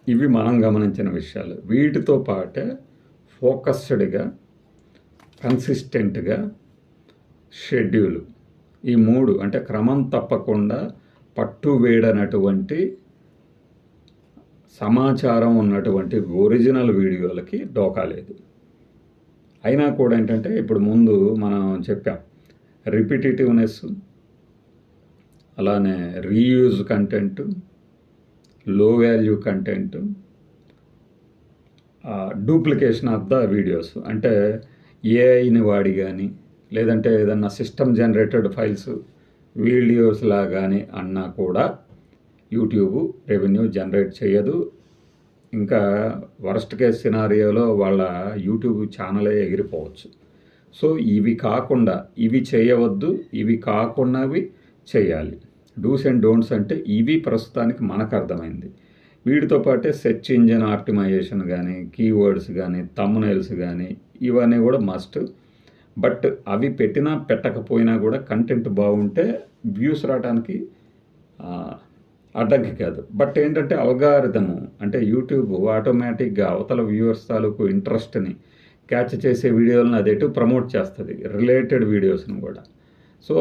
ఇవి మనం గమనించిన విషయాలు. వీటితో పాటే ఫోకస్డ్‌గా, కన్సిస్టెంట్‌గా షెడ్యూలు. ఈ 3 అంటే క్రమం తప్పకుండా పట్టు వేడనటువంటి సమాచారం ఉన్నటువంటి ఒరిజినల్ వీడియోలకి డోకా లేదు. అయినా కూడా ఏంటంటే ఇప్పుడు ముందు మనం చెప్పాం రిపిటేటివ్‌నెస్, అలానే రీయూజ్ కంటెంట్, లో value content, duplication of the videos. అంటే ఏఐని వాడి కానీ లేదంటే ఏదన్నా సిస్టమ్ జనరేటెడ్ ఫైల్స్ వీడియోస్లా కానీ అన్నా కూడా యూట్యూబ్ రెవెన్యూ జనరేట్ చేయదు. ఇంకా వరస్ట్ కేస్ సినారియోలో వాళ్ళ యూట్యూబ్ ఛానలే ఎగిరిపోవచ్చు. సో ఇవి కాకుండా ఇవి చేయవద్దు, ఇవి కాకున్నవి చేయాలి. డూస్ అండ్ డోంట్స్ అంటే ఇవి ప్రస్తుతానికి మనకు అర్థమైంది. వీటితో పాటే సెర్చ్ ఇంజిన్ ఆప్టిమైజేషన్ కానీ, కీవర్డ్స్ కానీ, థంబ్నెయిల్స్ కానీ ఇవన్నీ కూడా మస్ట్. బట్ అవి పెట్టినా పెట్టకపోయినా కూడా కంటెంట్ బాగుంటే వ్యూస్ రావడానికి అడ్డంకి కాదు. బట్ ఏంటంటే అల్గారిథము అంటే యూట్యూబ్ ఆటోమేటిక్గా అవతల వ్యూవర్స్ తాలూకు ఇంట్రెస్ట్ని క్యాచ్ చేసే వీడియోలను అది ఎటు ప్రమోట్ చేస్తుంది, రిలేటెడ్ వీడియోస్ని కూడా. సో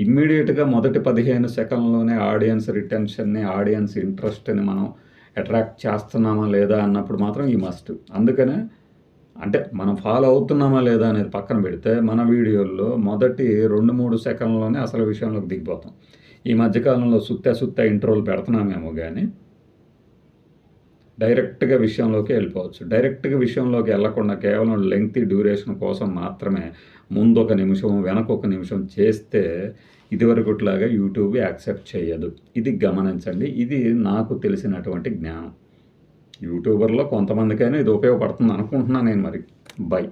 ఇమ్మీడియట్గా మొదటి 15 సెకండ్లోనే ఆడియన్స్ రిటెన్షన్ని, ఆడియన్స్ ఇంట్రెస్ట్ని మనం అట్రాక్ట్ చేస్తున్నామా లేదా అన్నప్పుడు మాత్రం ఈ మస్ట్. అందుకనే అంటే మనం ఫాలో అవుతున్నామా లేదా అనేది పక్కన పెడితే మన వీడియోల్లో మొదటి 2-3 సెకండ్లోనే అసలు విషయంలోకి దిగిపోతాం. ఈ మధ్యకాలంలో సుత్త ఇంట్రోలు పెడుతున్నామేమో కానీ డైరెక్ట్గా విషయంలోకి వెళ్ళిపోవచ్చు. డైరెక్ట్గా విషయంలోకి వెళ్ళకుండా కేవలం లెంగ్తీ డ్యూరేషన్ కోసం మాత్రమే ముందొక నిమిషం వెనకొక నిమిషం చేస్తే ఇదివరకుట్లాగా యూట్యూబ్ యాక్సెప్ట్ చేయదు. ఇది గమనించండి. ఇది నాకు తెలిసినటువంటి జ్ఞానం. యూట్యూబర్లో కొంతమందికైనా ఇది ఉపయోగపడుతుంది అనుకుంటున్నాను నేను. మరి బై.